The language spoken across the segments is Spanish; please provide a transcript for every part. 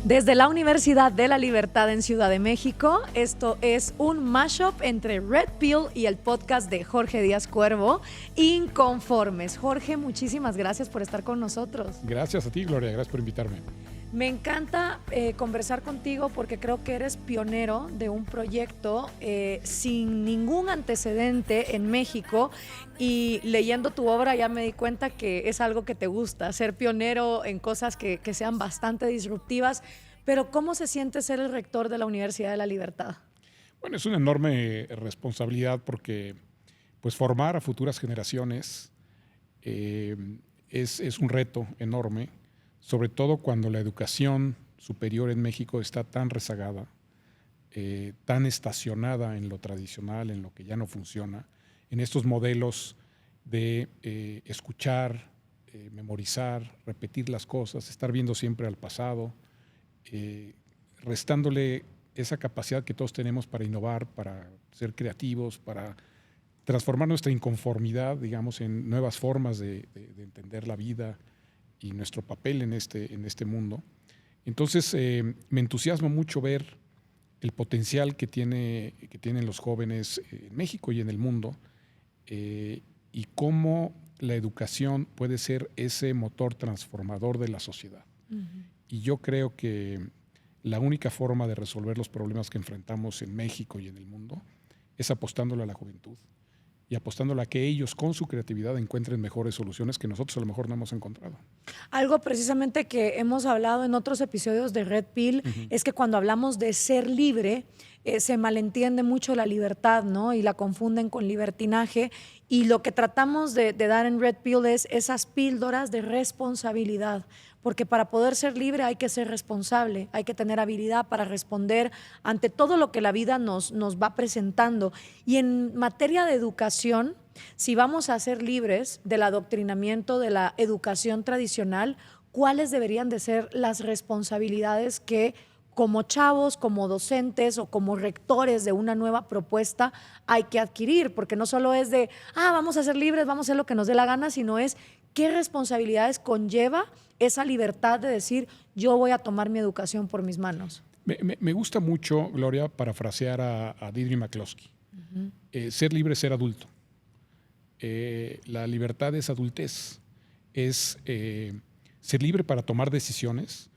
Desde la Universidad de la Libertad en Ciudad de México, esto es un mashup entre Red Pill y el podcast de Jorge Díaz Cuervo, Inconformes. Jorge, muchísimas gracias por estar con nosotros. Gracias a ti, Gloria, gracias por invitarme. Me encanta conversar contigo porque creo que eres pionero de un proyecto sin ningún antecedente en México, y leyendo tu obra ya me di cuenta que es algo que te gusta, ser pionero en cosas que sean bastante disruptivas. Pero ¿cómo se siente ser el rector de la Universidad de la Libertad? Bueno, es una enorme responsabilidad porque pues, formar a futuras generaciones es un reto enorme, sobre todo cuando la educación superior en México está tan rezagada, tan estacionada en lo tradicional, en lo que ya no funciona, en estos modelos de escuchar, memorizar, repetir las cosas, estar viendo siempre al pasado, restándole esa capacidad que todos tenemos para innovar, para ser creativos, para transformar nuestra inconformidad, digamos, en nuevas formas de entender la vida y nuestro papel en este mundo. Entonces, me entusiasma mucho ver el potencial que tienen los jóvenes en México y en el mundo, y cómo la educación puede ser ese motor transformador de la sociedad. Uh-huh. Y yo creo que la única forma de resolver los problemas que enfrentamos en México y en el mundo es apostándole a la juventud y apostándole a que ellos con su creatividad encuentren mejores soluciones que nosotros a lo mejor no hemos encontrado. Algo precisamente que hemos hablado en otros episodios de Red Pill es que cuando hablamos de ser libre, se malentiende mucho la libertad, ¿no? Y la confunden con libertinaje. Y lo que tratamos de dar en Red Pill es esas píldoras de responsabilidad. Porque para poder ser libre hay que ser responsable, hay que tener habilidad para responder ante todo lo que la vida nos va presentando. Y en materia de educación, si vamos a ser libres del adoctrinamiento de la educación tradicional, ¿cuáles deberían de ser las responsabilidades que como chavos, como docentes o como rectores de una nueva propuesta hay que adquirir? Porque no solo es de, vamos a ser libres, vamos a hacer lo que nos dé la gana, sino es qué responsabilidades conlleva esa libertad de decir, yo voy a tomar mi educación por mis manos. Me gusta mucho, Gloria, parafrasear a Deirdre McCloskey. Uh-huh. Ser libre es ser adulto. La libertad es adultez. Es ser libre para tomar decisiones,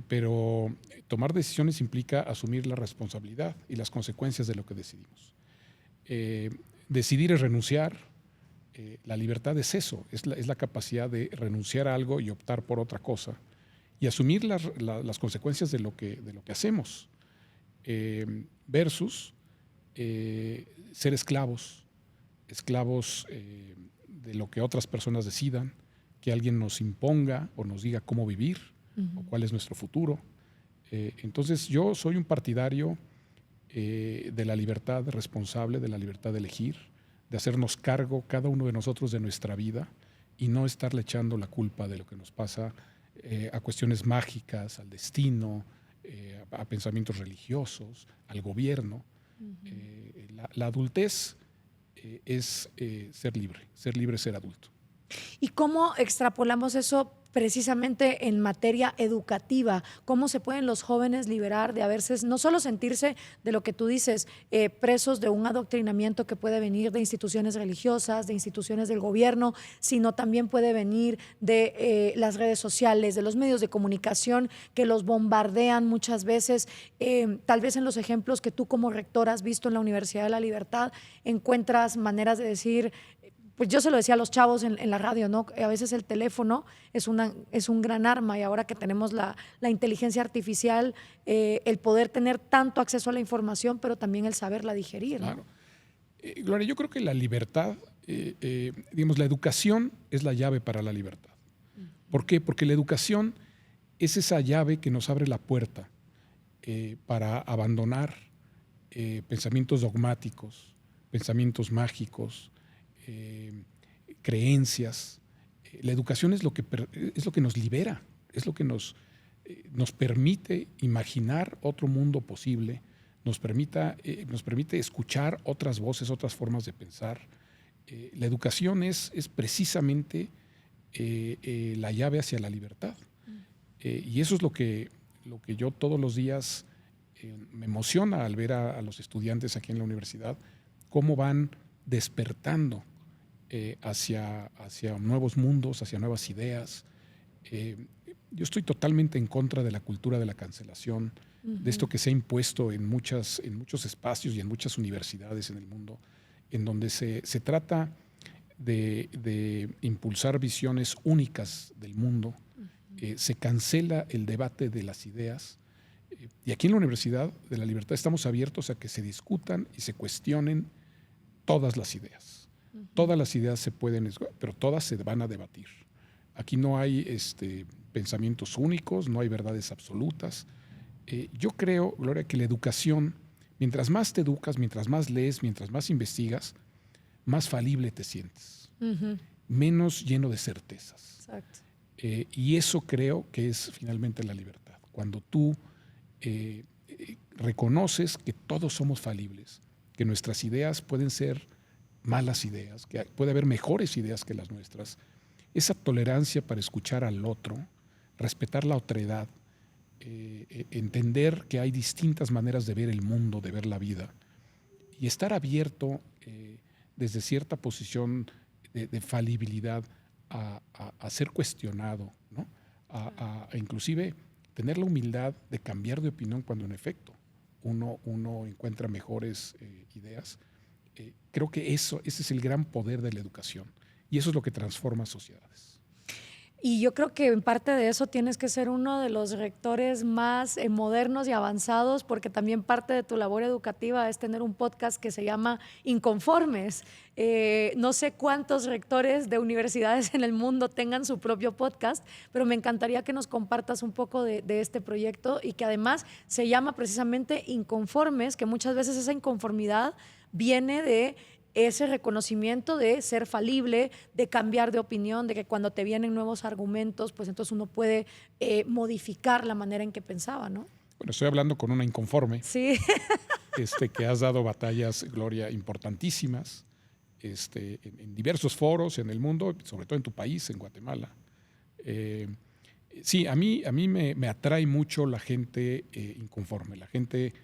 pero tomar decisiones implica asumir la responsabilidad y las consecuencias de lo que decidimos. Decidir es renunciar. La libertad es eso, es la capacidad de renunciar a algo y optar por otra cosa y asumir las consecuencias de lo que hacemos, versus ser esclavos de lo que otras personas decidan, que alguien nos imponga o nos diga cómo vivir, uh-huh, o cuál es nuestro futuro. Entonces yo soy un partidario de la libertad responsable, de la libertad de elegir, de hacernos cargo cada uno de nosotros de nuestra vida y no estarle echando la culpa de lo que nos pasa a cuestiones mágicas, al destino, a pensamientos religiosos, al gobierno. Uh-huh. La adultez es ser libre es ser adulto. ¿Y cómo extrapolamos eso precisamente en materia educativa? ¿Cómo se pueden los jóvenes liberar de a veces no solo sentirse de lo que tú dices, presos de un adoctrinamiento que puede venir de instituciones religiosas, de instituciones del gobierno, sino también puede venir de las redes sociales, de los medios de comunicación que los bombardean muchas veces? Tal vez en los ejemplos que tú como rector has visto en la Universidad de la Libertad encuentras maneras de decir, pues yo se lo decía a los chavos en la radio, ¿no? A veces el teléfono es un gran arma, y ahora que tenemos la inteligencia artificial, el poder tener tanto acceso a la información, pero también el saberla digerir, ¿no? Claro. Gloria, yo creo que la libertad, digamos, la educación es la llave para la libertad. ¿Por qué? Porque la educación es esa llave que nos abre la puerta para abandonar pensamientos dogmáticos, pensamientos mágicos, creencias. La educación es lo que nos libera, es lo que nos permite imaginar otro mundo posible, nos permite escuchar otras voces, otras formas de pensar. La educación es precisamente la llave hacia la libertad. Y eso es lo que lo que yo todos los días me emociona al ver a los estudiantes aquí en la universidad, cómo van despertando hacia nuevos mundos, hacia nuevas ideas. Yo estoy totalmente en contra de la cultura de la cancelación, de esto que se ha impuesto en muchos espacios y en muchas universidades en el mundo, en donde se trata de impulsar visiones únicas del mundo. Se cancela el debate de las ideas. Y aquí en la Universidad de la Libertad estamos abiertos a que se discutan y se cuestionen todas las ideas. Todas las ideas se pueden, pero todas se van a debatir. Aquí no hay pensamientos únicos, no hay verdades absolutas. Yo creo, Gloria, que la educación, mientras más te educas, mientras más lees, mientras más investigas, más falible te sientes, menos lleno de certezas. Exacto. Y eso creo que es finalmente la libertad. Cuando tú reconoces que todos somos falibles, que nuestras ideas pueden ser malas ideas, que puede haber mejores ideas que las nuestras, esa tolerancia para escuchar al otro, respetar la otredad, entender que hay distintas maneras de ver el mundo, de ver la vida, y estar abierto desde cierta posición de falibilidad a ser cuestionado, ¿no? a inclusive tener la humildad de cambiar de opinión cuando en efecto uno encuentra mejores ideas. Creo que ese es el gran poder de la educación y eso es lo que transforma sociedades. Y yo creo que en parte de eso tienes que ser uno de los rectores más modernos y avanzados, porque también parte de tu labor educativa es tener un podcast que se llama Inconformes. No sé cuántos rectores de universidades en el mundo tengan su propio podcast, pero me encantaría que nos compartas un poco de este proyecto y que además se llama precisamente Inconformes, que muchas veces esa inconformidad viene de ese reconocimiento de ser falible, de cambiar de opinión, de que cuando te vienen nuevos argumentos, pues entonces uno puede modificar la manera en que pensaba, ¿no? Bueno, estoy hablando con una inconforme. Sí. Que has dado batallas, Gloria, importantísimas en diversos foros en el mundo, sobre todo en tu país, en Guatemala. Sí, a mí me atrae mucho la gente inconforme, la gente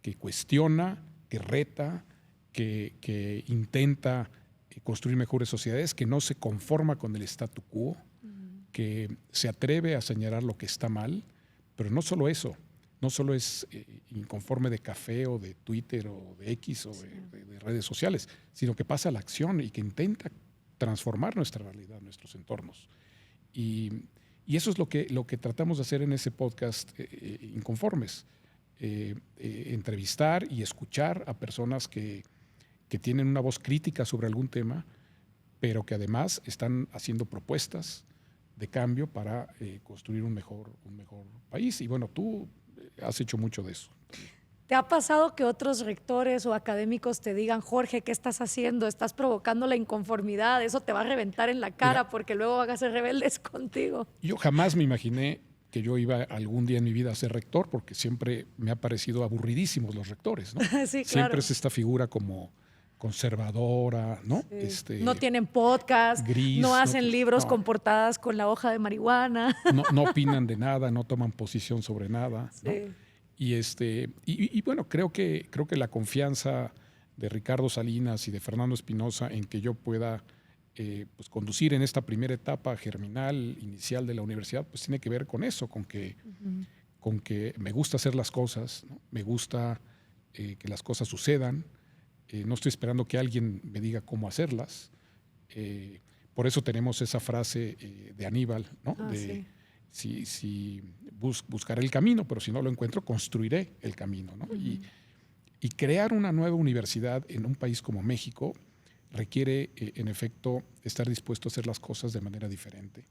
que cuestiona, que reta, que intenta construir mejores sociedades, que no se conforma con el statu quo, que se atreve a señalar lo que está mal, pero no solo eso, no solo es inconforme de café o de Twitter o de X o de redes sociales, sino que pasa a la acción y que intenta transformar nuestra realidad, nuestros entornos. Y eso es lo que tratamos de hacer en ese podcast Inconformes, entrevistar y escuchar a personas que tienen una voz crítica sobre algún tema, pero que además están haciendo propuestas de cambio para construir un mejor país. Y bueno, tú has hecho mucho de eso. ¿Te ha pasado que otros rectores o académicos te digan, Jorge, ¿qué estás haciendo? Estás provocando la inconformidad, eso te va a reventar en la cara? Mira, porque luego van a ser rebeldes contigo. Yo jamás me imaginé que yo iba algún día en mi vida a ser rector, porque siempre me ha parecido aburridísimos los rectores, ¿no? Sí, claro. Siempre es esta figura como conservadora, ¿no? Sí. No tienen podcast, gris, no hacen libros con portadas con la hoja de marihuana. No opinan de nada, no toman posición sobre nada, ¿no? Sí. Y bueno, creo que la confianza de Ricardo Salinas y de Fernando Espinosa en que yo pueda pues conducir en esta primera etapa germinal, inicial de la universidad, pues tiene que ver con eso, con que me gusta hacer las cosas, ¿no? Me gusta que las cosas sucedan. No estoy esperando que alguien me diga cómo hacerlas. Por eso tenemos esa frase de Aníbal, ¿no? Si buscaré el camino, pero si no lo encuentro, construiré el camino, ¿no? Y crear una nueva universidad en un país como México requiere, en efecto, estar dispuesto a hacer las cosas de manera diferente,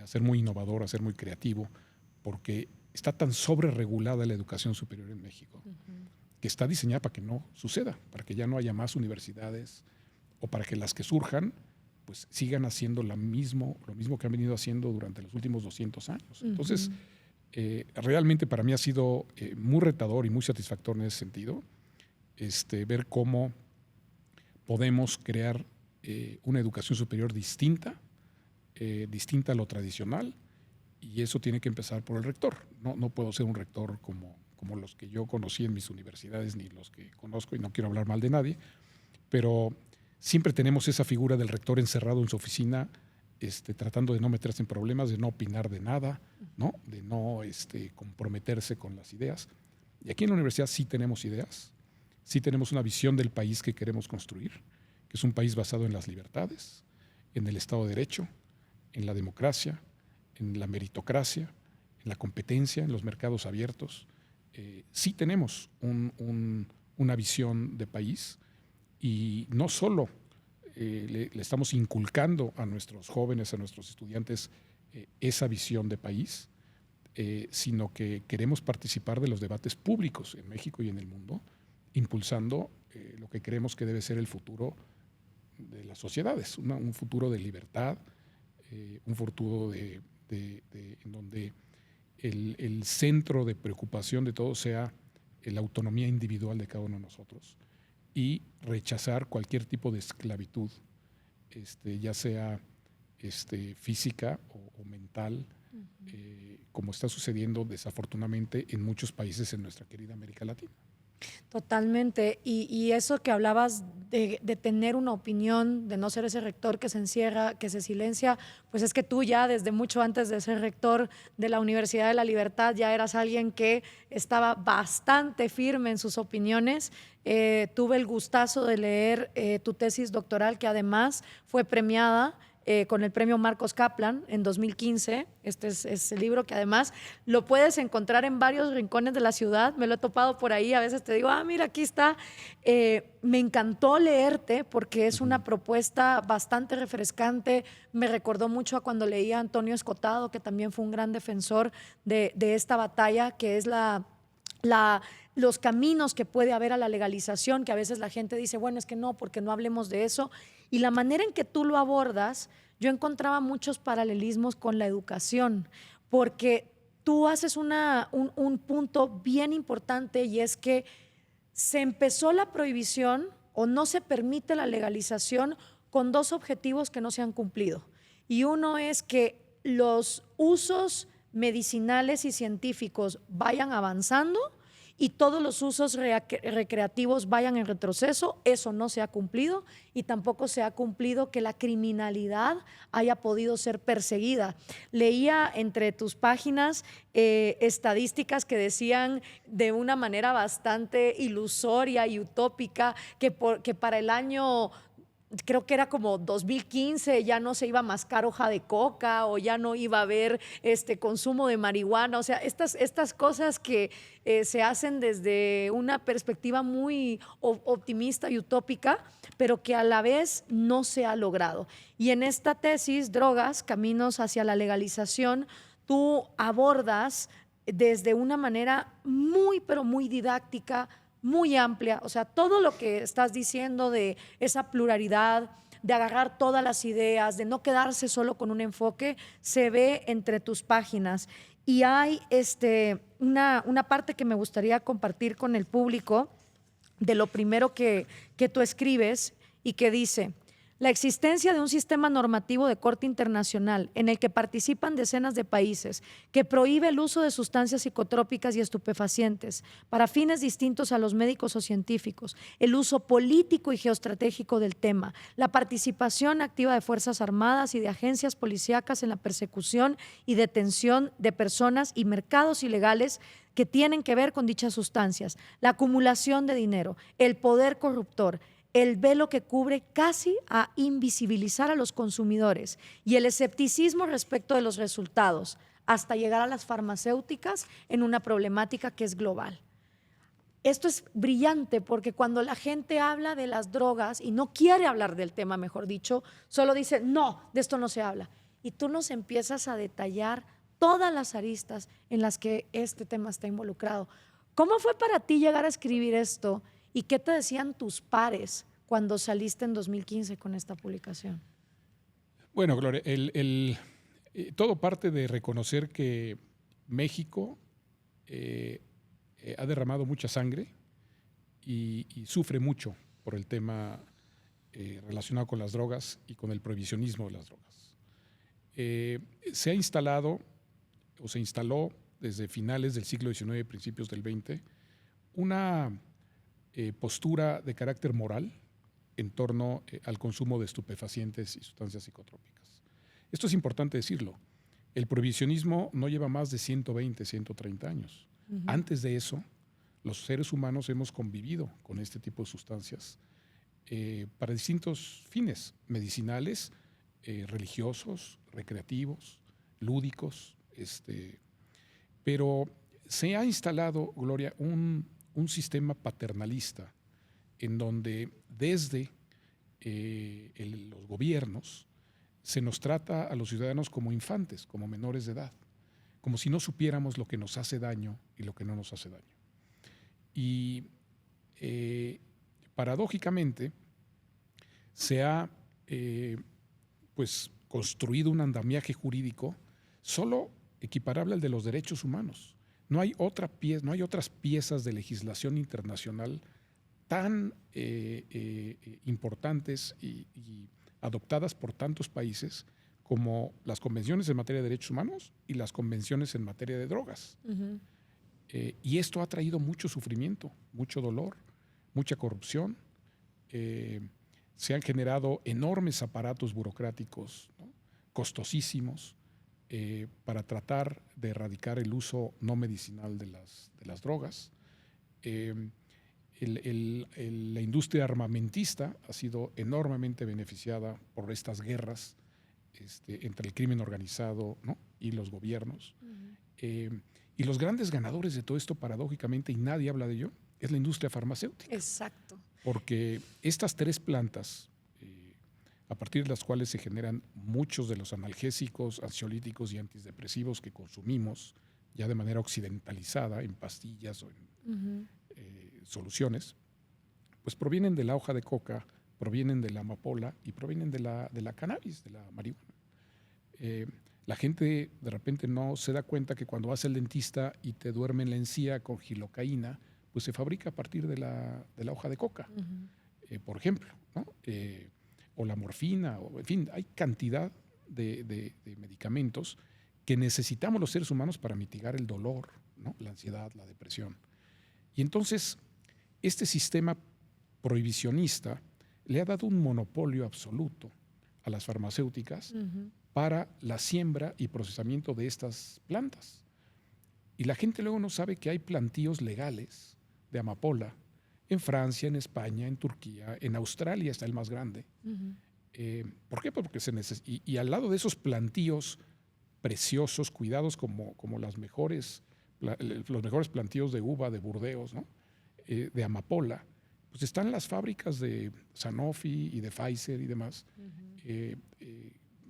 a ser muy innovador, a ser muy creativo, porque está tan sobreregulada la educación superior en México, que está diseñada para que no suceda, para que ya no haya más universidades o para que las que surjan pues sigan haciendo lo mismo que han venido haciendo durante los últimos 200 años. Entonces, realmente para mí ha sido muy retador y muy satisfactorio en ese sentido, ver cómo podemos crear una educación superior distinta a lo tradicional, y eso tiene que empezar por el rector. No puedo ser un rector como los que yo conocí en mis universidades, ni los que conozco, y no quiero hablar mal de nadie, pero siempre tenemos esa figura del rector encerrado en su oficina, tratando de no meterse en problemas, de no opinar de nada, ¿no? De no comprometerse con las ideas. Y aquí en la universidad sí tenemos ideas, sí tenemos una visión del país que queremos construir, que es un país basado en las libertades, en el Estado de Derecho, en la democracia, en la meritocracia, en la competencia, en los mercados abiertos. Sí tenemos una visión de país, y no solo le estamos inculcando a nuestros jóvenes, a nuestros estudiantes esa visión de país, sino que queremos participar de los debates públicos en México y en el mundo, impulsando lo que creemos que debe ser el futuro de las sociedades, un futuro de libertad, un futuro en donde el centro de preocupación de todos sea la autonomía individual de cada uno de nosotros, y rechazar cualquier tipo de esclavitud, ya sea física o mental, como está sucediendo desafortunadamente en muchos países en nuestra querida América Latina. Totalmente. Y eso que hablabas de tener una opinión, de no ser ese rector que se encierra, que se silencia, pues es que tú ya desde mucho antes de ser rector de la Universidad de la Libertad ya eras alguien que estaba bastante firme en sus opiniones. Tuve el gustazo de leer tu tesis doctoral, que además fue premiada con el premio Marcos Kaplan en 2015. Este es el libro que además lo puedes encontrar en varios rincones de la ciudad. Me lo he topado por ahí. A veces te digo, mira, aquí está. Me encantó leerte porque es una propuesta bastante refrescante. Me recordó mucho a cuando leía a Antonio Escotado, que también fue un gran defensor de esta batalla, que es los caminos que puede haber a la legalización, que a veces la gente dice, bueno, es que no, porque no hablemos de eso. Y la manera en que tú lo abordas, yo encontraba muchos paralelismos con la educación, porque tú haces un punto bien importante, y es que se empezó la prohibición o no se permite la legalización con dos objetivos que no se han cumplido. Y uno es que los usos medicinales y científicos vayan avanzando y todos los usos recreativos vayan en retroceso. Eso no se ha cumplido, y tampoco se ha cumplido que la criminalidad haya podido ser perseguida. Leía entre tus páginas estadísticas que decían de una manera bastante ilusoria y utópica que para el año, creo que era como 2015, ya no se iba a mascar hoja de coca, o ya no iba a haber consumo de marihuana. O sea, estas cosas que se hacen desde una perspectiva muy optimista y utópica, pero que a la vez no se ha logrado. Y en esta tesis, Drogas, Caminos hacia la Legalización, tú abordas desde una manera muy, pero muy didáctica, muy amplia. O sea, todo lo que estás diciendo de esa pluralidad, de agarrar todas las ideas, de no quedarse solo con un enfoque, se ve entre tus páginas. Y hay una parte que me gustaría compartir con el público de lo primero que tú escribes, y que dice: la existencia de un sistema normativo de corte internacional en el que participan decenas de países, que prohíbe el uso de sustancias psicotrópicas y estupefacientes para fines distintos a los médicos o científicos, el uso político y geoestratégico del tema, la participación activa de Fuerzas Armadas y de agencias policíacas en la persecución y detención de personas y mercados ilegales que tienen que ver con dichas sustancias, la acumulación de dinero, el poder corruptor, el velo que cubre casi a invisibilizar a los consumidores, y el escepticismo respecto de los resultados, hasta llegar a las farmacéuticas en una problemática que es global. Esto es brillante, porque cuando la gente habla de las drogas y no quiere hablar del tema, mejor dicho, solo dice, no, de esto no se habla. Y tú nos empiezas a detallar todas las aristas en las que este tema está involucrado. ¿Cómo fue para ti llegar a escribir esto? ¿Y qué te decían tus pares cuando saliste en 2015 con esta publicación? Bueno, Gloria, todo parte de reconocer que México ha derramado mucha sangre y sufre mucho por el tema relacionado con las drogas y con el prohibicionismo de las drogas. Se ha instalado o se instaló desde finales del siglo XIX, principios del XX, una postura de carácter moral en torno al consumo de estupefacientes y sustancias psicotrópicas. Esto es importante decirlo. El prohibicionismo no lleva más de 120, 130 años. Antes de eso, los seres humanos hemos convivido con este tipo de sustancias para distintos fines, medicinales, religiosos, recreativos, lúdicos. Pero se ha instalado, Gloria, un sistema paternalista en donde desde los gobiernos se nos trata a los ciudadanos como infantes, como menores de edad, como si no supiéramos lo que nos hace daño y lo que no nos hace daño. Y paradójicamente se ha pues construido un andamiaje jurídico solo equiparable al de los derechos humanos. No hay otras piezas de legislación internacional tan importantes y adoptadas por tantos países como las convenciones en materia de derechos humanos y las convenciones en materia de drogas. Y esto ha traído mucho sufrimiento, mucho dolor, mucha corrupción. Se han generado enormes aparatos burocráticos, ¿no?, costosísimos, para tratar de erradicar el uso no medicinal de las drogas. La industria armamentista ha sido enormemente beneficiada por estas guerras entre el crimen organizado, ¿no?, y los gobiernos. Y los grandes ganadores de todo esto, paradójicamente, y nadie habla de ello, es la industria farmacéutica. Exacto. Porque estas tres plantas, a partir de las cuales se generan muchos de los analgésicos, ansiolíticos y antidepresivos que consumimos ya de manera occidentalizada, en pastillas o en soluciones, pues provienen de la hoja de coca, provienen de la amapola y provienen de la cannabis, de la marihuana. La gente de repente no se da cuenta que cuando vas al dentista y te duermen la encía con gilocaína, pues se fabrica a partir de la hoja de coca, por ejemplo, ¿no? O la morfina, o en fin, hay cantidad de medicamentos que necesitamos los seres humanos para mitigar el dolor, ¿no?, la ansiedad, la depresión. Y entonces, este sistema prohibicionista le ha dado un monopolio absoluto a las farmacéuticas para la siembra y procesamiento de estas plantas. Y la gente luego no sabe que hay plantíos legales de amapola en Francia, en España, en Turquía, en Australia está el más grande. ¿Por qué? Porque y al lado de esos plantíos preciosos, cuidados como los mejores plantíos de uva de Burdeos, ¿no?, de amapola, pues están las fábricas de Sanofi y de Pfizer y demás,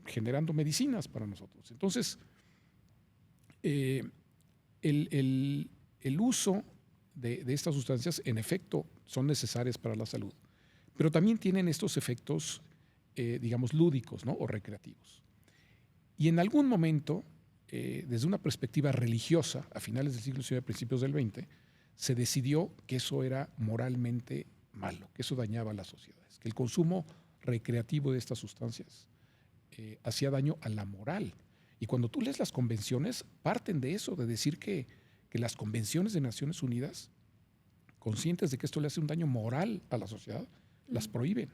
generando medicinas para nosotros. Entonces, el uso de estas sustancias, en efecto, son necesarias para la salud, pero también tienen estos efectos, digamos, lúdicos, ¿no?, o recreativos. Y en algún momento, desde una perspectiva religiosa, a finales del siglo XIX, principios del XX, se decidió que eso era moralmente malo, que eso dañaba a las sociedades, que el consumo recreativo de estas sustancias hacía daño a la moral. Y cuando tú lees las convenciones, parten de eso, de decir que las convenciones de Naciones Unidas, conscientes de que esto le hace un daño moral a la sociedad, las prohíben.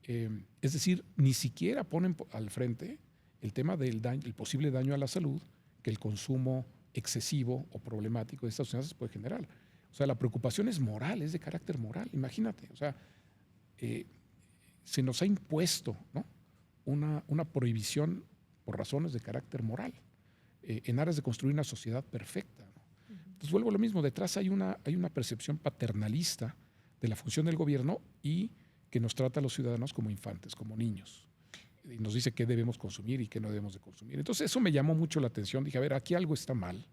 Es decir, ni siquiera ponen al frente el tema del daño, el posible daño a la salud que el consumo excesivo o problemático de estas sustancias puede generar. O sea, la preocupación es moral, es de carácter moral, imagínate. O sea, se nos ha impuesto, ¿no?, una prohibición por razones de carácter moral, en aras de construir una sociedad perfecta, ¿no? Entonces vuelvo a lo mismo, detrás hay una percepción paternalista de la función del gobierno y que nos trata a los ciudadanos como infantes, como niños. Y nos dice qué debemos consumir y qué no debemos de consumir. Entonces eso me llamó mucho la atención. Dije, a ver, aquí algo está mal.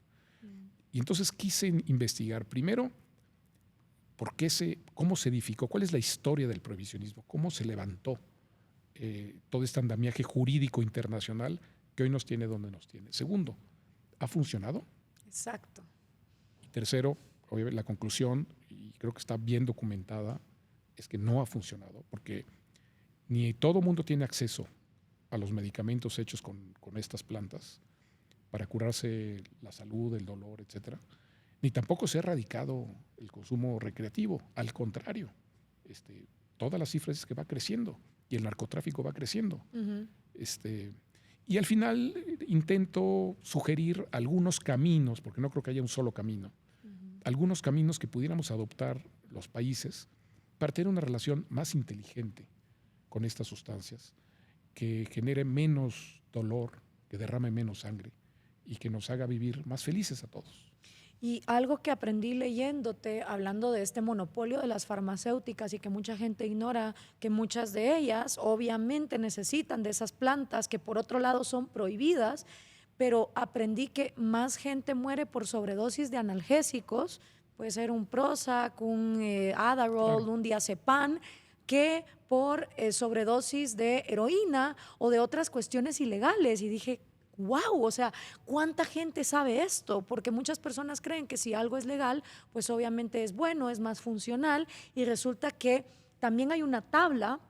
Y entonces quise investigar primero cómo se edificó, cuál es la historia del prohibicionismo, cómo se levantó todo este andamiaje jurídico internacional que hoy nos tiene donde nos tiene. Segundo, ¿ha funcionado? Exacto. Y tercero, obviamente la conclusión, y creo que está bien documentada, es que no ha funcionado, porque ni todo mundo tiene acceso a los medicamentos hechos con estas plantas, para curarse la salud, el dolor, etcétera, ni tampoco se ha erradicado el consumo recreativo. Al contrario, todas las cifras es que va creciendo y el narcotráfico va creciendo. Ujú. Y al final intento sugerir algunos caminos, porque no creo que haya un solo camino, algunos caminos que pudiéramos adoptar los países para tener una relación más inteligente con estas sustancias, que genere menos dolor, que derrame menos sangre y que nos haga vivir más felices a todos. Y algo que aprendí leyéndote, hablando de este monopolio de las farmacéuticas y que mucha gente ignora, que muchas de ellas obviamente necesitan de esas plantas que por otro lado son prohibidas, pero aprendí que más gente muere por sobredosis de analgésicos, puede ser un Prozac, un Adderall, Claro. un diazepam, que por sobredosis de heroína o de otras cuestiones ilegales. Y dije, wow, o sea, ¿cuánta gente sabe esto? Porque muchas personas creen que si algo es legal, pues obviamente es bueno, es más funcional, y resulta que también hay una tabla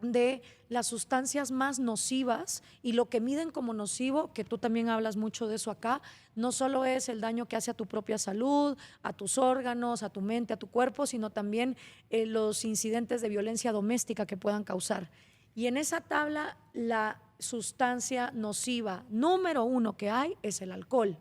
de las sustancias más nocivas, y lo que miden como nocivo, que tú también hablas mucho de eso acá, no solo es el daño que hace a tu propia salud, a tus órganos, a tu mente, a tu cuerpo, sino también los incidentes de violencia doméstica que puedan causar. Y en esa tabla, la sustancia nociva número 1 que hay es el alcohol.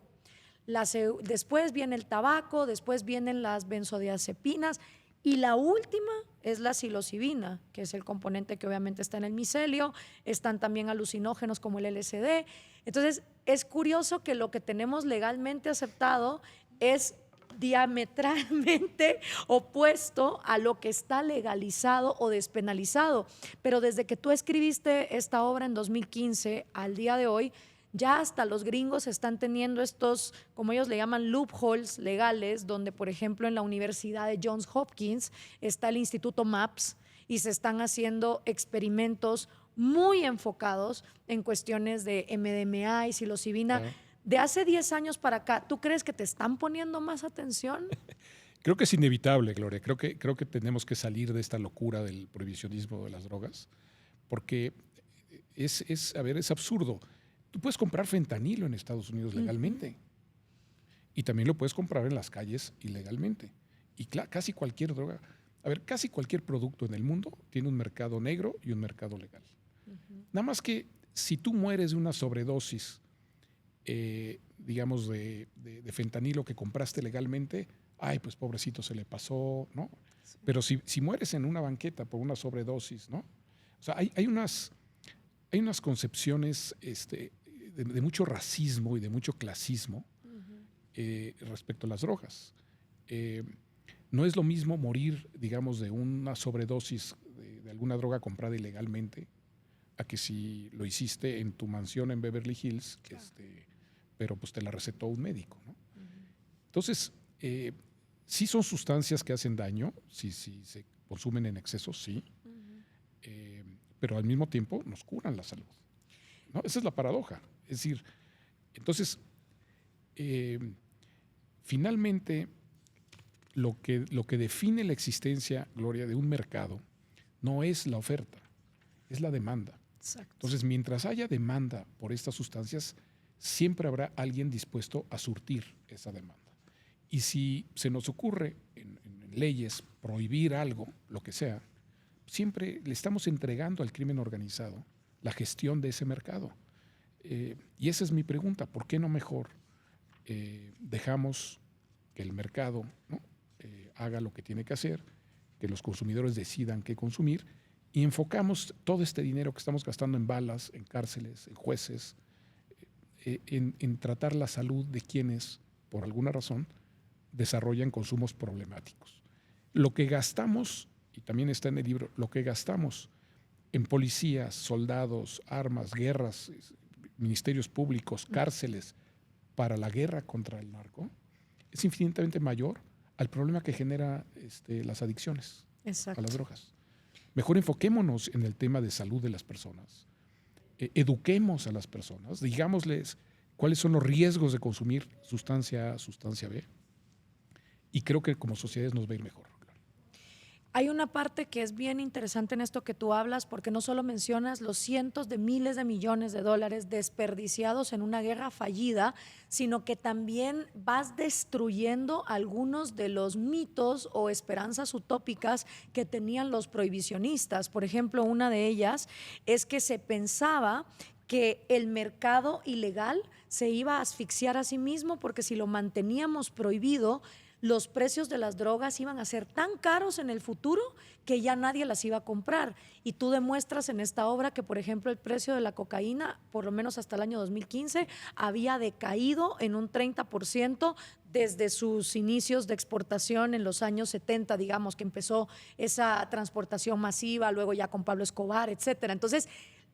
Después viene el tabaco, después vienen las benzodiazepinas, y la última es la psilocibina, que es el componente que obviamente está en el micelio. Están también alucinógenos como el LSD. Entonces, es curioso que lo que tenemos legalmente aceptado es diametralmente opuesto a lo que está legalizado o despenalizado. Pero desde que tú escribiste esta obra en 2015 al día de hoy, ya hasta los gringos están teniendo estos, como ellos le llaman, loopholes legales, donde, por ejemplo, en la Universidad de Johns Hopkins está el Instituto MAPS y se están haciendo experimentos muy enfocados en cuestiones de MDMA y psilocibina. Claro. De hace 10 años para acá, ¿tú crees que te están poniendo más atención? Creo que es inevitable, Gloria. Creo que tenemos que salir de esta locura del prohibicionismo de las drogas, porque a ver, es absurdo. Tú puedes comprar fentanilo en Estados Unidos legalmente y también lo puedes comprar en las calles ilegalmente. Y casi cualquier droga, a ver, casi cualquier producto en el mundo tiene un mercado negro y un mercado legal. Nada más que si tú mueres de una sobredosis, digamos, de fentanilo que compraste legalmente, ay, pues pobrecito se le pasó, ¿no? Sí. Pero si mueres en una banqueta por una sobredosis, ¿no? O sea, hay unas concepciones de mucho racismo y de mucho clasismo respecto a las drogas. No es lo mismo morir, digamos, de una sobredosis de alguna droga comprada ilegalmente a que si lo hiciste en tu mansión en Beverly Hills, claro, pero pues te la recetó un médico, ¿no? Entonces, sí son sustancias que hacen daño, si se consumen en exceso, sí, pero al mismo tiempo nos curan la salud, ¿no? Esa es la paradoja. Es decir, entonces, finalmente, lo que define la existencia, Gloria, de un mercado no es la oferta, es la demanda. Exacto. Entonces, mientras haya demanda por estas sustancias, siempre habrá alguien dispuesto a surtir esa demanda. Y si se nos ocurre en leyes prohibir algo, lo que sea, siempre le estamos entregando al crimen organizado la gestión de ese mercado. Y esa es mi pregunta, ¿por qué no mejor dejamos que el mercado, ¿no? Haga lo que tiene que hacer, que los consumidores decidan qué consumir, y enfocamos todo este dinero que estamos gastando en balas, en cárceles, en jueces, en tratar la salud de quienes, por alguna razón, desarrollan consumos problemáticos? Lo que gastamos, y también está en el libro, lo que gastamos en policías, soldados, armas, guerras, ministerios públicos, cárceles, para la guerra contra el narco, es infinitamente mayor al problema que genera las adicciones. Exacto. A las drogas. Mejor enfoquémonos en el tema de salud de las personas, eduquemos a las personas, digámosles cuáles son los riesgos de consumir sustancia A, sustancia B, y creo que como sociedades nos va a ir mejor. Hay una parte que es bien interesante en esto que tú hablas, porque no solo mencionas los cientos de miles de millones de dólares desperdiciados en una guerra fallida, sino que también vas destruyendo algunos de los mitos o esperanzas utópicas que tenían los prohibicionistas. Por ejemplo, una de ellas es que se pensaba que el mercado ilegal se iba a asfixiar a sí mismo, porque si lo manteníamos prohibido, los precios de las drogas iban a ser tan caros en el futuro que ya nadie las iba a comprar. Y tú demuestras en esta obra que, por ejemplo, el precio de la cocaína, por lo menos hasta el año 2015, había decaído en un 30% desde sus inicios de exportación en los años 70, digamos, que empezó esa transportación masiva, luego ya con Pablo Escobar, etcétera. Entonces,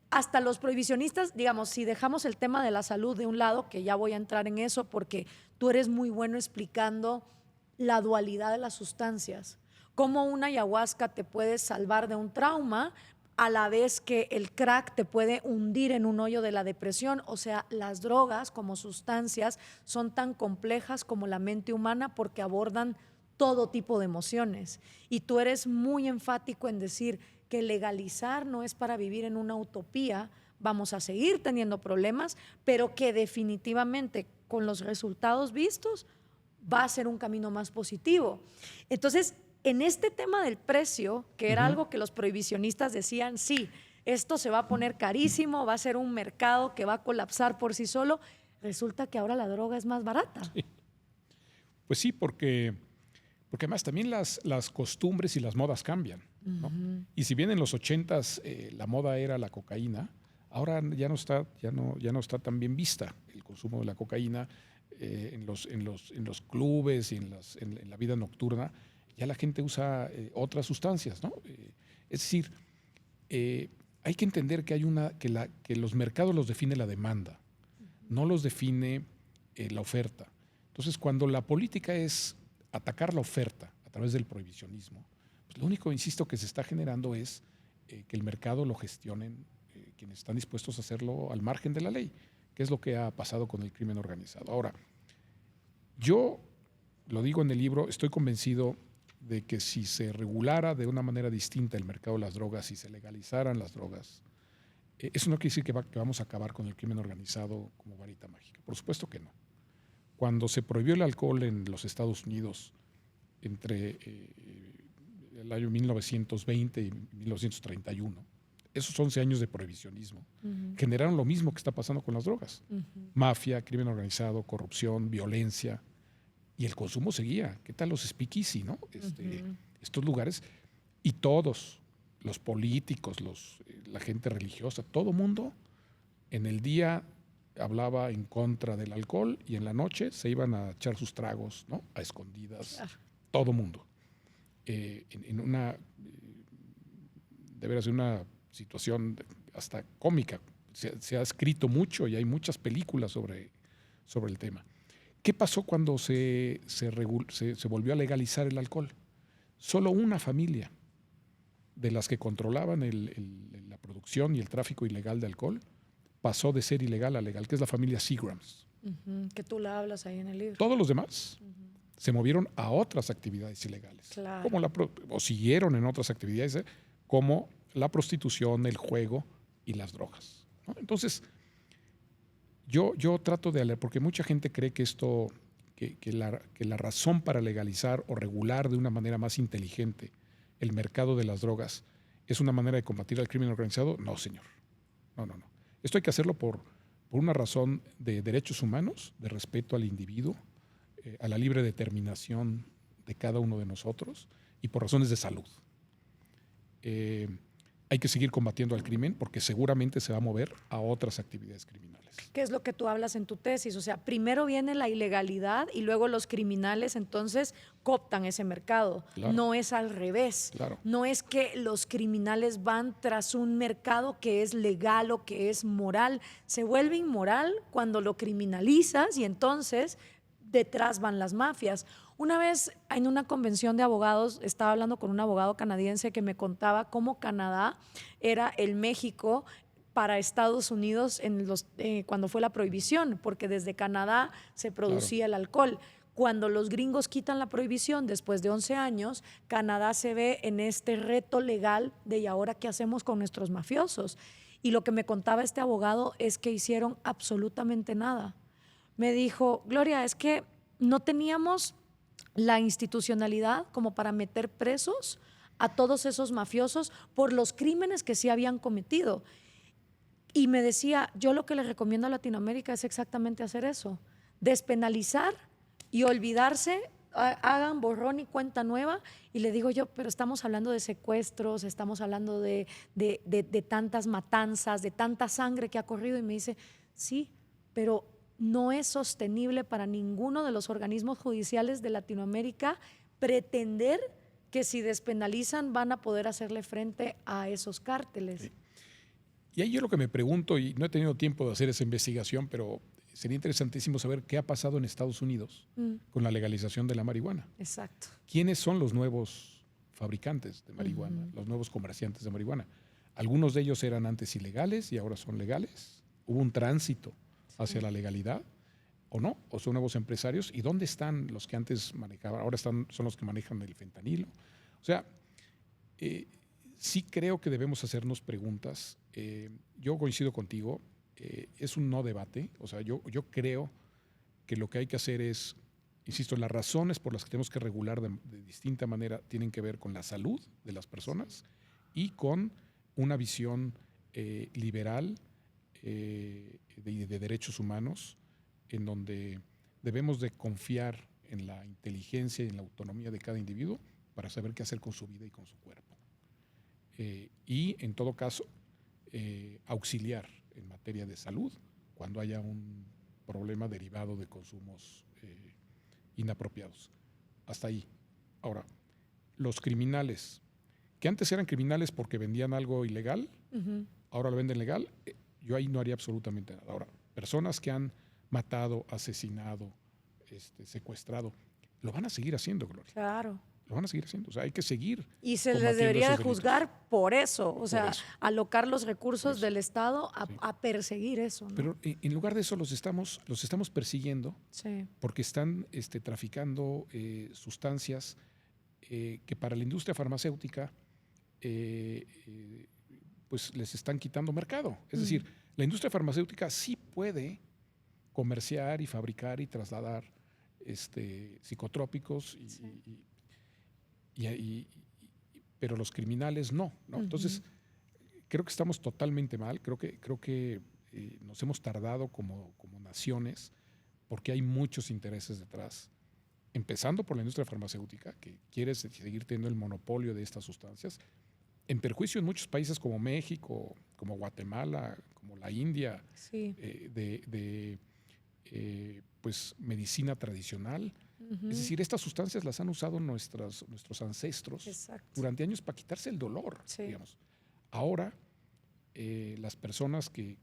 hasta los prohibicionistas, digamos, si dejamos el tema de la salud de un lado, que ya voy a entrar en eso porque tú eres muy bueno explicando la dualidad de las sustancias, cómo una ayahuasca te puede salvar de un trauma a la vez que el crack te puede hundir en un hoyo de la depresión. O sea, las drogas como sustancias son tan complejas como la mente humana porque abordan todo tipo de emociones. Y tú eres muy enfático en decir que legalizar no es para vivir en una utopía, vamos a seguir teniendo problemas, pero que definitivamente con los resultados vistos va a ser un camino más positivo. Entonces, en este tema del precio, que era algo que los prohibicionistas decían, sí, esto se va a poner carísimo, va a ser un mercado que va a colapsar por sí solo, resulta que ahora la droga es más barata. Sí. Pues sí, porque además también las costumbres y las modas cambian, ¿no? Y si bien en los 80s la moda era la cocaína, ahora ya no está tan bien vista el consumo de la cocaína en los clubes y en la vida nocturna. Ya la gente usa otras sustancias, ¿no? Es decir, hay que entender que los mercados los define la demanda, no los define la oferta. Entonces, cuando la política es atacar la oferta a través del prohibicionismo, pues lo único, insisto, que se está generando es que el mercado lo gestionen quienes están dispuestos a hacerlo al margen de la ley, que es lo que ha pasado con el crimen organizado. Ahora, yo lo digo en el libro, estoy convencido de que si se regulara de una manera distinta el mercado de las drogas, si se legalizaran las drogas, eso no quiere decir que vamos a acabar con el crimen organizado como varita mágica. Por supuesto que no. Cuando se prohibió el alcohol en los Estados Unidos entre el año 1920 y 1931, esos 11 años de prohibicionismo generaron lo mismo que está pasando con las drogas. Mafia, crimen organizado, corrupción, violencia, y el consumo seguía. ¿Qué tal los speakeasy, no? Estos lugares, y todos, los políticos, la gente religiosa, todo mundo en el día hablaba en contra del alcohol y en la noche se iban a echar sus tragos, ¿no? A escondidas, claro. Todo mundo. En una, de veras, una situación hasta cómica. Se ha escrito mucho y hay muchas películas sobre el tema. ¿Qué pasó cuando se volvió a legalizar el alcohol? Solo una familia de las que controlaban la producción y el tráfico ilegal de alcohol pasó de ser ilegal a legal, que es la familia Seagrams. Que tú la hablas ahí en el libro. Todos los demás se movieron a otras actividades ilegales, claro. O siguieron en otras actividades, como la prostitución, el juego y las drogas, ¿no? Entonces, yo trato de, porque mucha gente cree que la razón para legalizar o regular de una manera más inteligente el mercado de las drogas es una manera de combatir al crimen organizado. No, señor. No. Esto hay que hacerlo por una razón de derechos humanos, de respeto al individuo, a la libre determinación de cada uno de nosotros y por razones de salud. Hay que seguir combatiendo al crimen porque seguramente se va a mover a otras actividades criminales. ¿Qué es lo que tú hablas en tu tesis? O sea, primero viene la ilegalidad y luego los criminales entonces cooptan ese mercado. Claro. No es al revés. Claro. No es que los criminales van tras un mercado que es legal o que es moral. Se vuelve inmoral cuando lo criminalizas y entonces detrás van las mafias. Una vez en una convención de abogados estaba hablando con un abogado canadiense que me contaba cómo Canadá era el México para Estados Unidos cuando fue la prohibición, porque desde Canadá se producía el alcohol. cuando los gringos quitan la prohibición después de 11 años, Canadá se ve en este reto legal de ¿y ahora qué hacemos con nuestros mafiosos? Y lo que me contaba este abogado es que hicieron absolutamente nada. Me dijo, Gloria, es que no teníamos la institucionalidad como para meter presos a todos esos mafiosos por los crímenes que sí habían cometido. Y me decía, yo lo que le recomiendo a Latinoamérica es exactamente hacer eso, despenalizar y olvidarse, hagan borrón y cuenta nueva. Y le digo yo, pero estamos hablando de secuestros, estamos hablando de tantas matanzas, de tanta sangre que ha corrido. Y me dice, sí, pero no es sostenible para ninguno de los organismos judiciales de Latinoamérica pretender que si despenalizan van a poder hacerle frente a esos cárteles. Sí. Y ahí yo lo que me pregunto, y no he tenido tiempo de hacer esa investigación, pero sería interesantísimo saber qué ha pasado en Estados Unidos con la legalización de la marihuana. Exacto. ¿Quiénes son los nuevos fabricantes de marihuana, los nuevos comerciantes de marihuana? Algunos de ellos eran antes ilegales y ahora son legales. ¿Hubo un tránsito hacia la legalidad o no? ¿O son nuevos empresarios? ¿Y dónde están los que antes manejaban? Ahora son los que manejan el fentanilo. O sea, sí creo que debemos hacernos preguntas. Yo coincido contigo, es un no debate. O sea, yo creo que lo que hay que hacer es, insisto, las razones por las que tenemos que regular de distinta manera tienen que ver con la salud de las personas y con una visión liberal de derechos humanos, en donde debemos de confiar en la inteligencia y en la autonomía de cada individuo para saber qué hacer con su vida y con su cuerpo. Y en todo caso, auxiliar en materia de salud cuando haya un problema derivado de consumos inapropiados. Hasta ahí. Ahora, los criminales, que antes eran criminales porque vendían algo ilegal, ahora lo venden legal, yo ahí no haría absolutamente nada. Ahora, personas que han matado, asesinado, secuestrado, lo van a seguir haciendo, Gloria. Claro. Lo van a seguir haciendo. O sea, hay que seguir. Y se les debería de juzgar por eso. O sea, eso. alocar los recursos del Estado a perseguir eso, ¿no? Pero en lugar de eso los estamos persiguiendo porque están traficando sustancias que para la industria farmacéutica pues les están quitando mercado. Es decir, la industria farmacéutica sí puede comerciar y fabricar y trasladar psicotrópicos pero los criminales no. Entonces, creo que estamos totalmente mal. Creo que nos hemos tardado como naciones porque hay muchos intereses detrás. Empezando por la industria farmacéutica, que quiere seguir teniendo el monopolio de estas sustancias, en perjuicio en muchos países como México, como Guatemala, como la India, pues medicina tradicional. Es decir, estas sustancias las han usado nuestros ancestros durante años para quitarse el dolor, digamos. Ahora, las personas que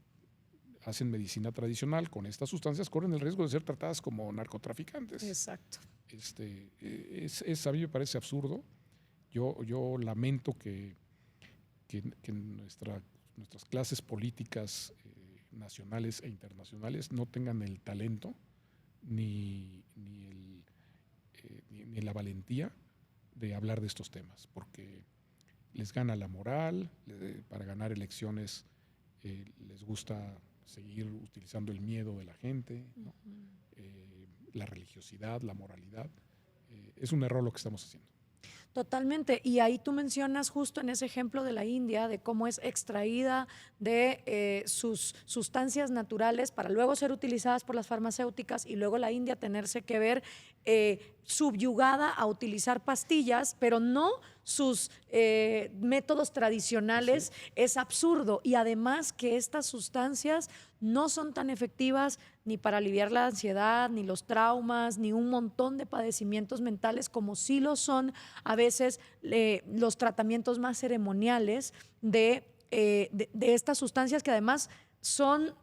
hacen medicina tradicional con estas sustancias corren el riesgo de ser tratadas como narcotraficantes. Exacto. A mí me parece absurdo. Yo lamento que nuestras clases políticas nacionales e internacionales no tengan el talento ni la valentía de hablar de estos temas, porque les gana la moral, para ganar elecciones les gusta seguir utilizando el miedo de la gente, ¿no? La religiosidad, la moralidad. Es un error lo que estamos haciendo. Totalmente. Y ahí tú mencionas justo en ese ejemplo de la India, de cómo es extraída de sus sustancias naturales para luego ser utilizadas por las farmacéuticas y luego la India tenerse que ver subyugada a utilizar pastillas, pero no sus métodos tradicionales. Es absurdo. Y además que estas sustancias no son tan efectivas ni para aliviar la ansiedad, ni los traumas, ni un montón de padecimientos mentales como sí lo son a veces los tratamientos más ceremoniales de estas sustancias que además son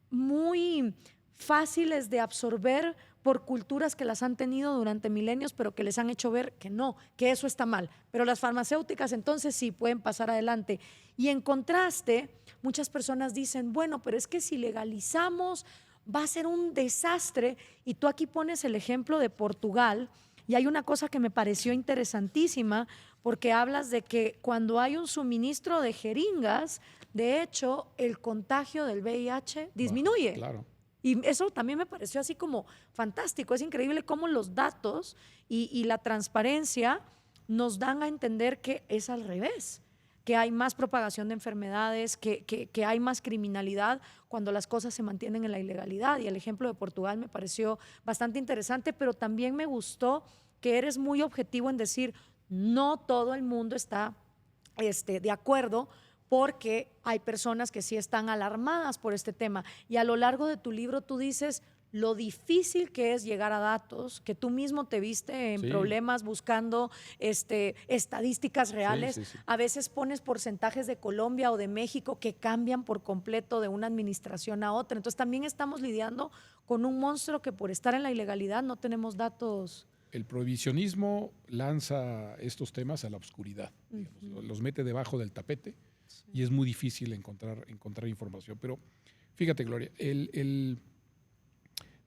muy fáciles de absorber por culturas que las han tenido durante milenios, pero que les han hecho ver que no, que eso está mal. Pero las farmacéuticas entonces sí pueden pasar adelante. Y en contraste, muchas personas dicen, bueno, pero es que si legalizamos, va a ser un desastre. Y tú aquí pones el ejemplo de Portugal, y hay una cosa que me pareció interesantísima, porque hablas de que cuando hay un suministro de jeringas, de hecho, el contagio del VIH disminuye. Claro. Y eso también me pareció así como fantástico. Es increíble cómo los datos y la transparencia nos dan a entender que es al revés, que hay más propagación de enfermedades, que hay más criminalidad cuando las cosas se mantienen en la ilegalidad. Y el ejemplo de Portugal me pareció bastante interesante, pero también me gustó que eres muy objetivo en decir, no todo el mundo está de acuerdo, porque hay personas que sí están alarmadas por este tema. Y a lo largo de tu libro tú dices lo difícil que es llegar a datos, que tú mismo te viste en problemas buscando estadísticas reales. Sí, sí, sí. A veces pones porcentajes de Colombia o de México que cambian por completo de una administración a otra. Entonces también estamos lidiando con un monstruo que por estar en la ilegalidad no tenemos datos. El prohibicionismo lanza estos temas a la oscuridad, digamos, los mete debajo del tapete y es muy difícil encontrar información. Pero fíjate, Gloria,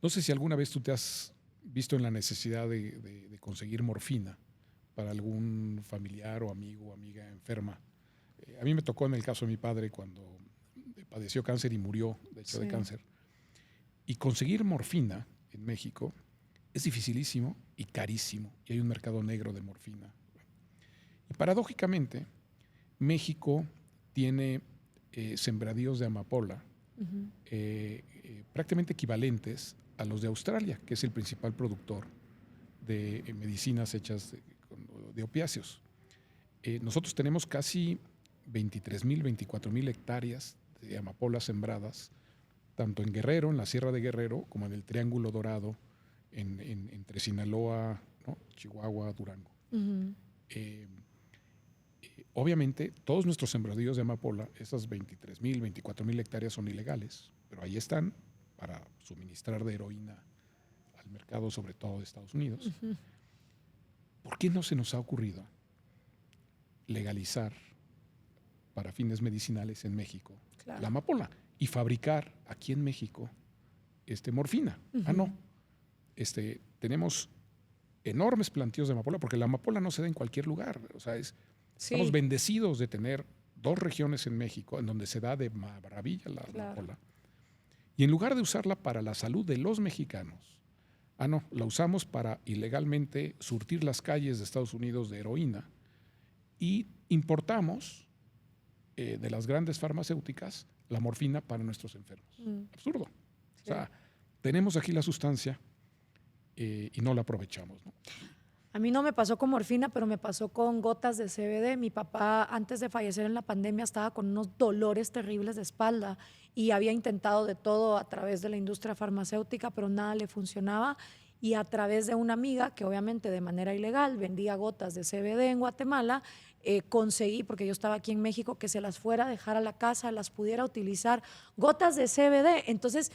no sé si alguna vez tú te has visto en la necesidad de conseguir morfina para algún familiar o amigo o amiga enferma. A mí me tocó en el caso de mi padre cuando padeció cáncer y murió, de hecho, de cáncer. Y conseguir morfina en México es dificilísimo y carísimo, y hay un mercado negro de morfina. Y paradójicamente, México tiene sembradíos de amapola prácticamente equivalentes a los de Australia, que es el principal productor de medicinas hechas de opiáceos. Nosotros tenemos casi 23,000, 24,000 hectáreas de amapolas sembradas, tanto en Guerrero, en la Sierra de Guerrero, como en el Triángulo Dorado, entre Sinaloa, ¿no?, Chihuahua, Durango. Obviamente, todos nuestros sembradíos de amapola, esas 23,000, 24,000 hectáreas son ilegales, pero ahí están para suministrar de heroína al mercado, sobre todo de Estados Unidos. ¿Por qué no se nos ha ocurrido legalizar para fines medicinales en México la amapola y fabricar aquí en México morfina? No. Tenemos enormes plantíos de amapola, porque la amapola no se da en cualquier lugar. O sea, estamos bendecidos de tener 2 regiones en México en donde se da de maravilla la amapola. Y en lugar de usarla para la salud de los mexicanos, no, la usamos para ilegalmente surtir las calles de Estados Unidos de heroína y importamos de las grandes farmacéuticas la morfina para nuestros enfermos. Absurdo. O sea, tenemos aquí la sustancia y no la aprovechamos, ¿no? A mí no me pasó con morfina, pero me pasó con gotas de CBD. Mi papá, antes de fallecer en la pandemia, estaba con unos dolores terribles de espalda y había intentado de todo a través de la industria farmacéutica, pero nada le funcionaba. Y a través de una amiga, que obviamente de manera ilegal vendía gotas de CBD en Guatemala, conseguí, porque yo estaba aquí en México, que se las fuera a dejar a la casa, las pudiera utilizar, gotas de CBD. Entonces,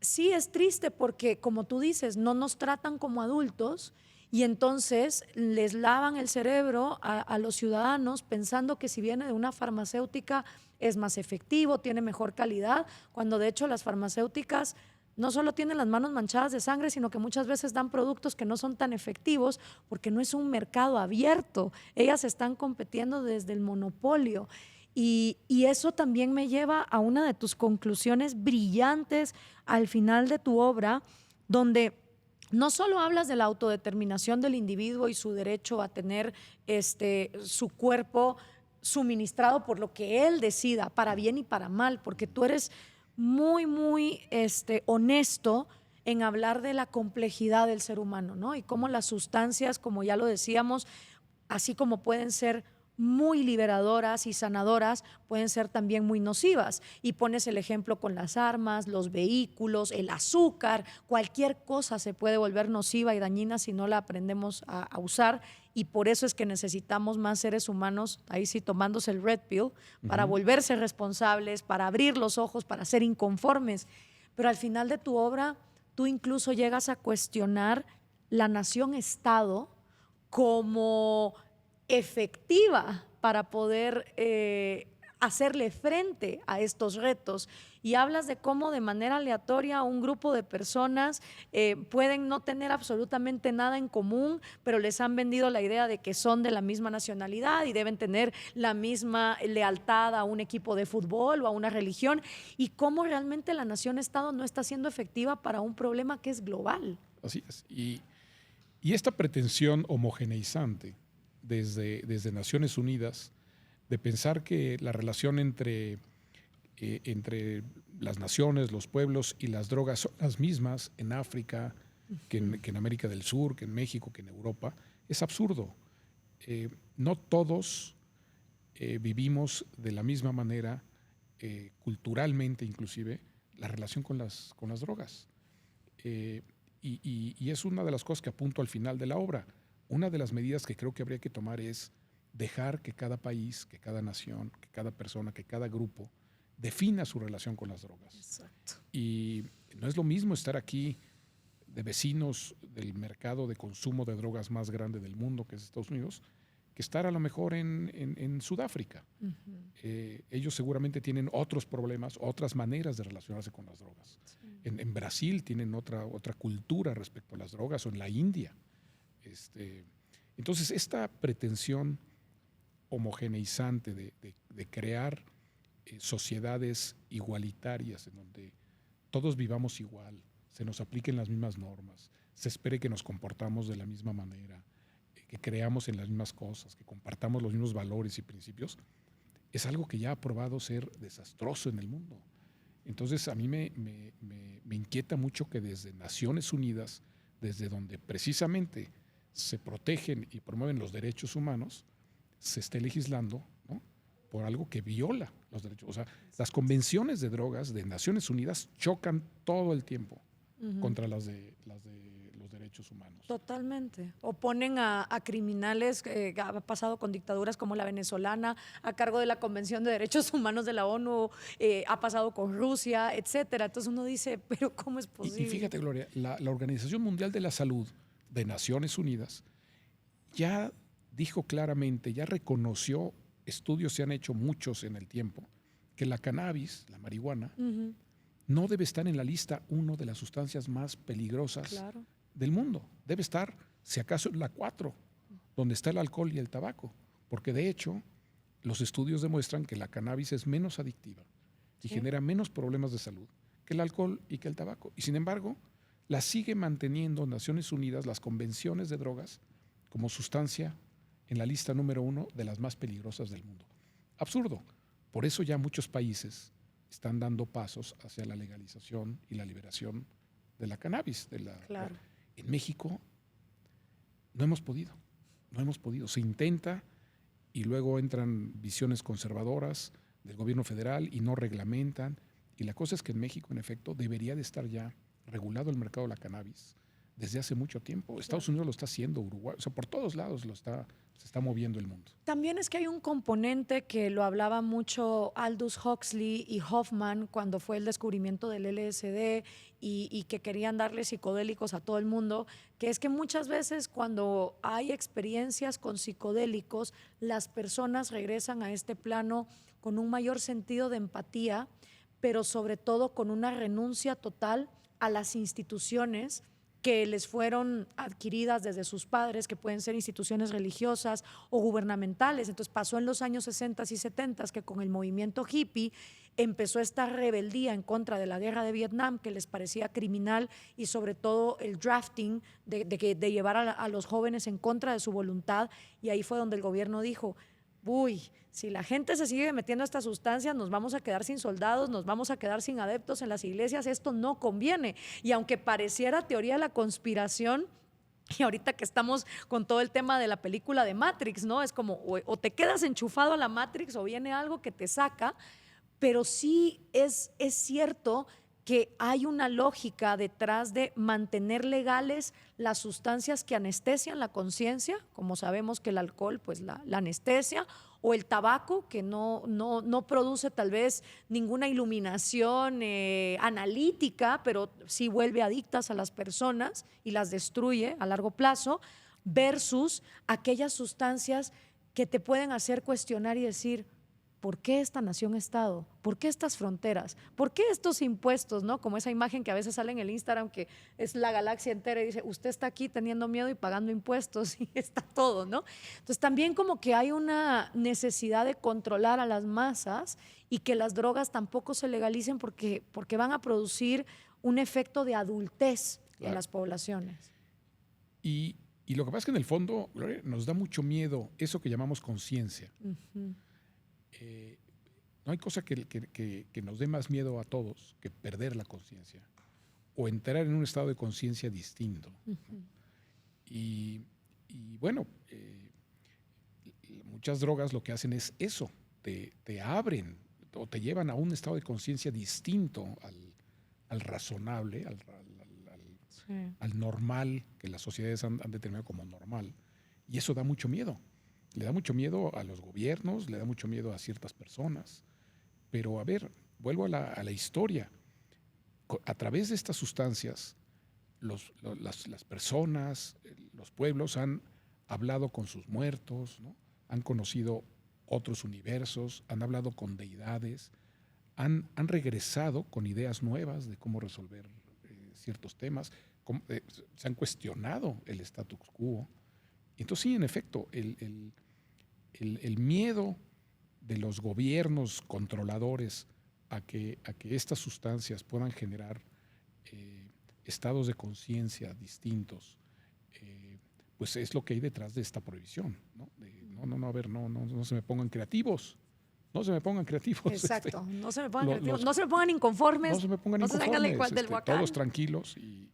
sí es triste porque, como tú dices, no nos tratan como adultos. Y entonces les lavan el cerebro a los ciudadanos pensando que si viene de una farmacéutica es más efectivo, tiene mejor calidad, cuando de hecho las farmacéuticas no solo tienen las manos manchadas de sangre, sino que muchas veces dan productos que no son tan efectivos porque no es un mercado abierto. Ellas están compitiendo desde el monopolio. Y eso también me lleva a una de tus conclusiones brillantes al final de tu obra, donde no solo hablas de la autodeterminación del individuo y su derecho a tener su cuerpo suministrado por lo que él decida, para bien y para mal, porque tú eres muy, muy honesto en hablar de la complejidad del ser humano, ¿no? Y cómo las sustancias, como ya lo decíamos, así como pueden ser muy liberadoras y sanadoras, pueden ser también muy nocivas. Y pones el ejemplo con las armas, los vehículos, el azúcar, cualquier cosa se puede volver nociva y dañina si no la aprendemos a usar, y por eso es que necesitamos más seres humanos, ahí sí tomándose el Red Pill, para volverse responsables, para abrir los ojos, para ser inconformes. Pero al final de tu obra, tú incluso llegas a cuestionar la nación-estado como efectiva para poder hacerle frente a estos retos. Y hablas de cómo de manera aleatoria un grupo de personas pueden no tener absolutamente nada en común, pero les han vendido la idea de que son de la misma nacionalidad y deben tener la misma lealtad a un equipo de fútbol o a una religión, y cómo realmente la nación-estado no está siendo efectiva para un problema que es global. Así es. Y esta pretensión homogeneizante desde Naciones Unidas de pensar que la relación entre las naciones, los pueblos y las drogas son las mismas en África, que en América del Sur, que en México, que en Europa, es absurdo. No todos vivimos de la misma manera, culturalmente inclusive, la relación con las drogas. Y es una de las cosas que apunto al final de la obra. Una de las medidas que creo que habría que tomar es dejar que cada país, que cada nación, que cada persona, que cada grupo defina su relación con las drogas. Exacto. Y no es lo mismo estar aquí de vecinos del mercado de consumo de drogas más grande del mundo, que es Estados Unidos, que estar a lo mejor en Sudáfrica. Ellos seguramente tienen otros problemas, otras maneras de relacionarse con las drogas. Sí. En Brasil tienen otra cultura respecto a las drogas, o en la India. Entonces, esta pretensión homogeneizante de crear sociedades igualitarias en donde todos vivamos igual, se nos apliquen las mismas normas, se espere que nos comportamos de la misma manera, que creamos en las mismas cosas, que compartamos los mismos valores y principios, es algo que ya ha probado ser desastroso en el mundo. Entonces, a mí me inquieta mucho que desde Naciones Unidas, desde donde precisamente se protegen y promueven los derechos humanos, se esté legislando, ¿no?, por algo que viola los derechos. O sea, las convenciones de drogas de Naciones Unidas chocan todo el tiempo contra las de los derechos humanos. Totalmente. O ponen a criminales, ha pasado con dictaduras como la venezolana, a cargo de la Convención de Derechos Humanos de la ONU, ha pasado con Rusia, etcétera. Entonces uno dice, pero ¿cómo es posible? Y fíjate, Gloria, la Organización Mundial de la Salud de Naciones Unidas ya dijo claramente, ya reconoció, estudios se han hecho muchos en el tiempo, que la cannabis, la marihuana, no debe estar en la lista 1 de las sustancias más peligrosas del mundo. Debe estar, si acaso, en la 4, donde está el alcohol y el tabaco. Porque de hecho, los estudios demuestran que la cannabis es menos adictiva y genera menos problemas de salud que el alcohol y que el tabaco. Y sin embargo, la sigue manteniendo Naciones Unidas, las convenciones de drogas, como sustancia en la lista número 1 de las más peligrosas del mundo. Absurdo. Por eso ya muchos países están dando pasos hacia la legalización y la liberación de la cannabis. Claro. En México no hemos podido. Se intenta y luego entran visiones conservadoras del gobierno federal y no reglamentan. Y la cosa es que en México, en efecto, debería de estar ya regulado el mercado de la cannabis desde hace mucho tiempo. Estados Unidos lo está haciendo, Uruguay, o sea, por todos lados se está moviendo el mundo. También es que hay un componente que lo hablaba mucho Aldous Huxley y Hoffman cuando fue el descubrimiento del LSD y que querían darle psicodélicos a todo el mundo, que es que muchas veces cuando hay experiencias con psicodélicos, las personas regresan a este plano con un mayor sentido de empatía, pero sobre todo con una renuncia total a las instituciones que les fueron adquiridas desde sus padres, que pueden ser instituciones religiosas o gubernamentales. Entonces pasó en los años 60 y 70 que con el movimiento hippie empezó esta rebeldía en contra de la guerra de Vietnam, que les parecía criminal, y sobre todo el drafting de llevar a los jóvenes en contra de su voluntad. Y ahí fue donde el gobierno dijo, uy, si la gente se sigue metiendo a estas sustancias, nos vamos a quedar sin soldados, nos vamos a quedar sin adeptos en las iglesias, esto no conviene. Y aunque pareciera teoría de la conspiración, y ahorita que estamos con todo el tema de la película de Matrix, ¿no? Es como o te quedas enchufado a la Matrix o viene algo que te saca, pero sí es cierto que hay una lógica detrás de mantener legales las sustancias que anestesian la conciencia, como sabemos que el alcohol, pues la anestesia, o el tabaco, que no produce tal vez ninguna iluminación analítica, pero sí vuelve adictas a las personas y las destruye a largo plazo, versus aquellas sustancias que te pueden hacer cuestionar y decir, ¿por qué esta nación-estado? ¿Por qué estas fronteras? ¿Por qué estos impuestos? ¿No? Como esa imagen que a veces sale en el Instagram, que es la galaxia entera y dice, usted está aquí teniendo miedo y pagando impuestos y está todo, ¿no? Entonces también como que hay una necesidad de controlar a las masas y que las drogas tampoco se legalicen porque van a producir un efecto de adultez en las poblaciones. Y lo que pasa es que en el fondo, Gloria, nos da mucho miedo eso que llamamos conciencia. No hay cosa que nos dé más miedo a todos que perder la conciencia o entrar en un estado de conciencia distinto. Y bueno, muchas drogas lo que hacen es eso, te abren o te llevan a un estado de conciencia distinto al razonable, al normal, que las sociedades han determinado como normal. Y eso da mucho miedo. Le da mucho miedo a los gobiernos, le da mucho miedo a ciertas personas. Pero a ver, vuelvo a la historia. A través de estas sustancias, las personas, los pueblos han hablado con sus muertos, ¿no? Han conocido otros universos, han hablado con deidades, han regresado con ideas nuevas de cómo resolver ciertos temas, se han cuestionado el status quo. Entonces sí, en efecto, el miedo de los gobiernos controladores a que estas sustancias puedan generar estados de conciencia distintos, pues es lo que hay detrás de esta prohibición, ¿no? A ver, no se me pongan creativos. No se me pongan creativos. Exacto, no se me pongan creativos, no se me pongan inconformes. No se me pongan inconformes. No se vengan del huacán. Todos tranquilos y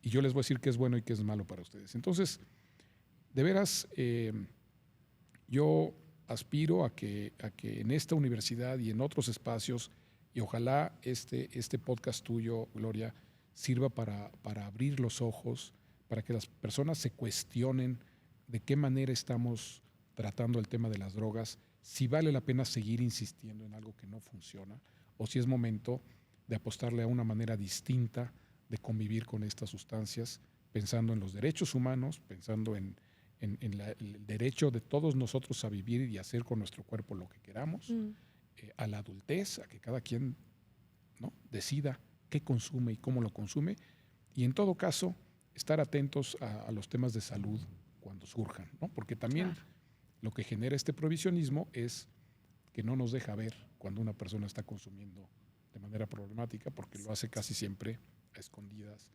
yo les voy a decir qué es bueno y qué es malo para ustedes. Entonces, de veras, yo aspiro a que en esta universidad y en otros espacios, y ojalá este podcast tuyo, Gloria, sirva para abrir los ojos, para que las personas se cuestionen de qué manera estamos tratando el tema de las drogas, si vale la pena seguir insistiendo en algo que no funciona o si es momento de apostarle a una manera distinta de convivir con estas sustancias, pensando en los derechos humanos, pensando en el derecho de todos nosotros a vivir y hacer con nuestro cuerpo lo que queramos, a la adultez, a que cada quien, ¿no?, decida qué consume y cómo lo consume, y en todo caso estar atentos a los temas de salud cuando surjan, ¿no? Porque también lo que genera este prohibicionismo es que no nos deja ver cuando una persona está consumiendo de manera problemática, porque lo hace casi siempre a escondidas,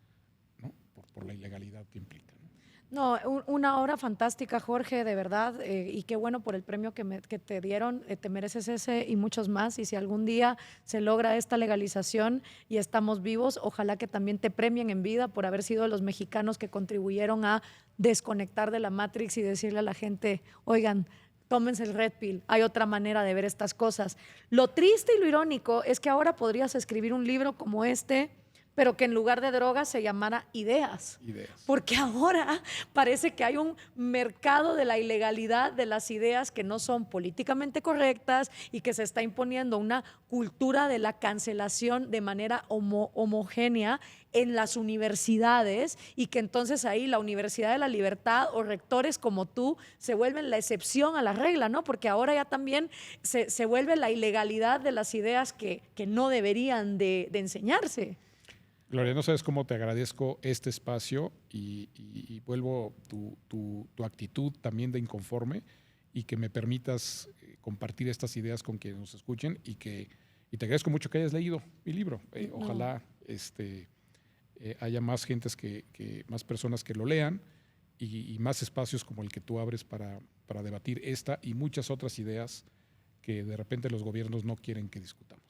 ¿no?, por la ilegalidad que implica, ¿no? No, una obra fantástica, Jorge, de verdad, y qué bueno por el premio que te dieron, te mereces ese y muchos más, y si algún día se logra esta legalización y estamos vivos, ojalá que también te premien en vida por haber sido los mexicanos que contribuyeron a desconectar de la Matrix y decirle a la gente, oigan, tómense el Red Pill, hay otra manera de ver estas cosas. Lo triste y lo irónico es que ahora podrías escribir un libro como este, pero que en lugar de drogas se llamara ideas. Porque ahora parece que hay un mercado de la ilegalidad de las ideas que no son políticamente correctas y que se está imponiendo una cultura de la cancelación de manera homogénea en las universidades, y que entonces ahí la Universidad de la Libertad o rectores como tú se vuelven la excepción a la regla, ¿no? Porque ahora ya también se vuelve la ilegalidad de las ideas que no deberían de enseñarse. Gloria, no sabes cómo te agradezco este espacio y vuelvo tu actitud también de inconforme, y que me permitas compartir estas ideas con quienes nos escuchen, y te agradezco mucho que hayas leído mi libro. Ojalá haya más más personas que lo lean, y más espacios como el que tú abres para debatir esta y muchas otras ideas que de repente los gobiernos no quieren que discutamos.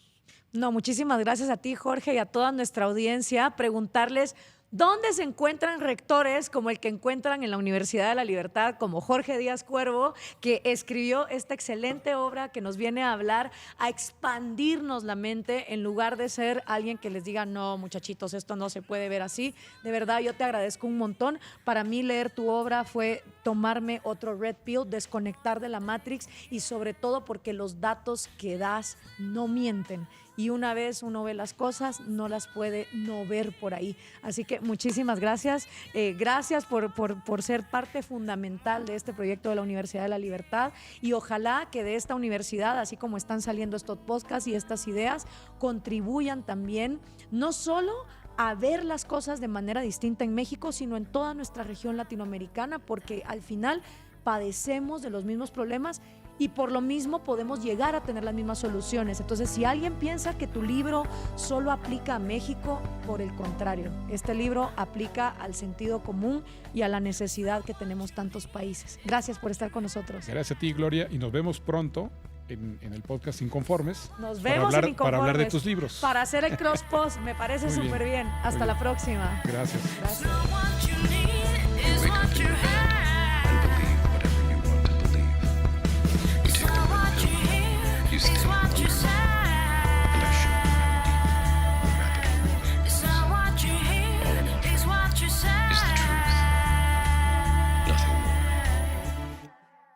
No, muchísimas gracias a ti, Jorge, y a toda nuestra audiencia. Preguntarles dónde se encuentran rectores como el que encuentran en la Universidad de la Libertad, como Jorge Díaz Cuervo, que escribió esta excelente obra que nos viene a hablar, a expandirnos la mente, en lugar de ser alguien que les diga, no, muchachitos, esto no se puede ver así. De verdad, yo te agradezco un montón. Para mí leer tu obra fue tomarme otro Red Pill, desconectar de la Matrix, y sobre todo porque los datos que das no mienten. y una vez uno ve las cosas, no las puede no ver por ahí. Así que muchísimas gracias. Gracias por ser parte fundamental de este proyecto de la Universidad de la Libertad, y ojalá que de esta universidad, así como están saliendo estos podcasts y estas ideas, contribuyan también no solo a ver las cosas de manera distinta en México, sino en toda nuestra región latinoamericana, porque al final padecemos de los mismos problemas y por lo mismo podemos llegar a tener las mismas soluciones. Entonces, si alguien piensa que tu libro solo aplica a México, por el contrario, este libro aplica al sentido común y a la necesidad que tenemos tantos países. Gracias por estar con nosotros. Gracias a ti, Gloria, y nos vemos pronto en el podcast Inconformes. Nos vemos en Inconformes. Para hablar de tus libros. Para hacer el cross-post, me parece súper bien. Hasta la próxima. Gracias. Gracias.